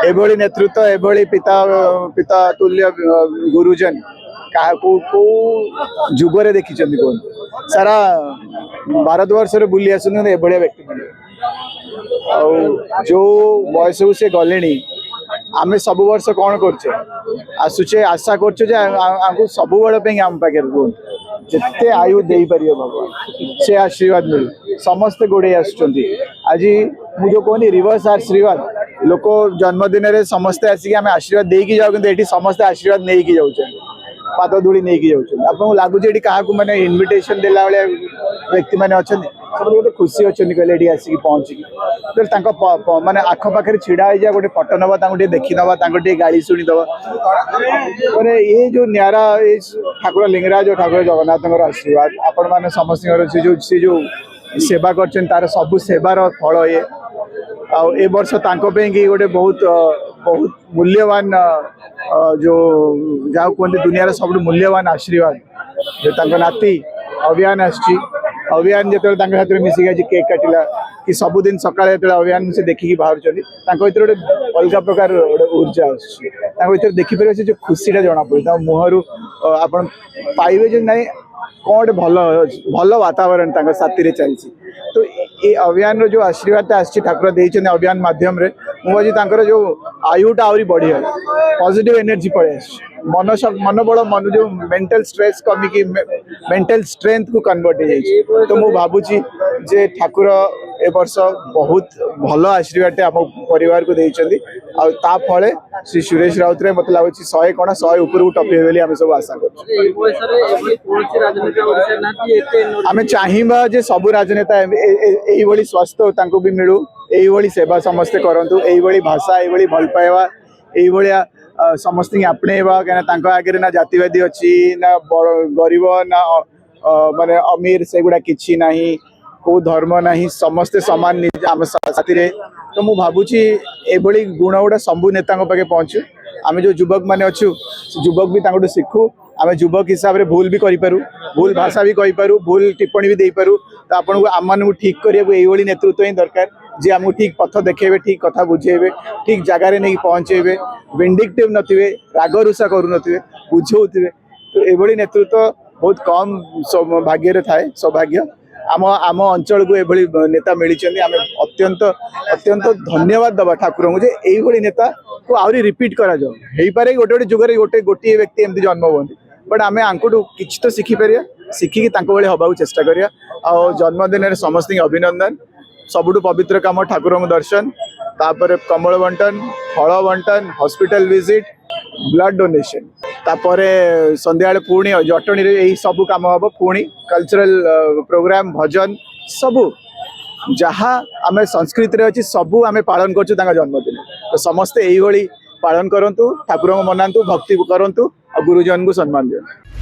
एभली नेतृत्व एभली पिता पिता तुल्य गुरुजन को जुगरे देखी कौन सारा भारतवर्ष बुली आसुन एभलिया व्यक्ति जो बयस को सी गले आम सब वर्ष कौन कर आसुचे आशा कर सब बड़े आम पाखे जिते आयु दे पार भगवान से आशीर्वाद मिलू समस्ते गोड़े आज मुझे कहनी रिवर्स आशीर्वाद लोक जन्मदिन में समस्ते आसिक आम आशीर्वाद देकी जाऊ कि समस्ते आशीर्वाद नहीं की जाऊँ पाद धूली नहीं की जाऊँ आपको लगुच ये क्या मैंने इनविटेशन देला भाया व्यक्ति मैंने अच्छा सब गोटे खुशी अच्छा कहले आसिक पहुँचिकी माने आखपाखे छिड़ा जा गोटे फटो नवा देखी नवा गाड़ी शुणीदे ये जो न्यारा ठाकुर लिंगराज और ठाकुर जगन्नाथ आशीर्वाद आपण मैंने समस्त से जो सेवा कर तार सब सेवार फल ये ए वर्ष कि गोटे बहुत बहुत मूल्यवान जो जहाँ कहते दुनिया सब मूल्यवान आशीर्वाद जो नाती अभियान अभियान जो मिसिक आज केक काटिला कि सबुदिन सका अभियान से देखिकी बाहर गोटे अलग प्रकार ऊर्जा आसर देखिपर से जो खुशी जना पड़ा मुहर आप पाइबे जो ना कौन भल भल वातावरण साथी चलती तो ये अभियान जो आशीर्वाद आसी ठाकुर देते अभियान मध्यम मुझे जो आयुटा आहरी बढ़ी पॉजिटिव एनर्जी पड़े मन मन बड़ मन जो मेंटल स्ट्रेस कमिकी मेंटल स्ट्रेंथ को कन्वर्ट हो तो मुझे भावुची जे ठाकुर ए वर्ष बहुत भल आशीर्वाद आम परिवार को देते फले श्री सुरेश राउत मत लगुच 100 कण 100 ऊपर टपे बोली आम सब आशा कर चाहिए जे सबू राजनेता यही स्वास्थ्य भी मिलू यही सेवा समस्ते करूँ यही भाषा यही भल पाइबा यही समस्त आपणेबा कहीं आगे ना जातिवादी अच्छी ना गरीब ना माने अमीर से गुड़ा किसी ना को धर्म ना समस्ते सामान आम साथी तो मुझे भावुची एभली गुण गुड़ा सबू नेता पाखे पहुँचू आम जो युवक मैंने अच्छु युवक भी शिखु आम युवक हिसाब से भूल भी करूँ भूल भाषा भी कहींपारू भूल टिप्पणी भी दे पारू तो आपको आम ठीक करने नेतृत्व ही दरकार जी आमको ठीक पथ देखेबे ठीक कथा बुझेबे ठीक जगार नहीं पहुँचेबे विंडिक्टिव नथिबे राग रुषा करू बुझाऊे तो ये नेतृत्व बहुत कम भाग्य थाए सौभाग्य आम आम अंचल को ये नेता मिली आम अत्यंत अत्यंत धन्यवाद दबा ठाकुर को यही नेता को आहरी रिपीट करा पारे गोटे गोटे जुगर गोटे गोटे व्यक्ति एमती जन्म हुआ बट आम आंकटू किसी तो शिखिपर शिखिकी हवा चेष्टा करिया जन्मदिन में समस्त अभिनंदन सबुठु पवित्र काम ठाकुर दर्शन तापर कमल बंटन फल बंटन हॉस्पिटल विजिट ब्लड डोनेशन तापर संध्या पुणी जटणी यही सब कम हम पुणी कल्चरल प्रोग्राम भजन सबू जहाँ आम संस्कृति अच्छी सबू आम पालन कर जन्मदिन तो समस्ते यही पालन करूँ ठाकुर मनातु भक्ति करूँ और गुरुजन को सम्मान दियंतु।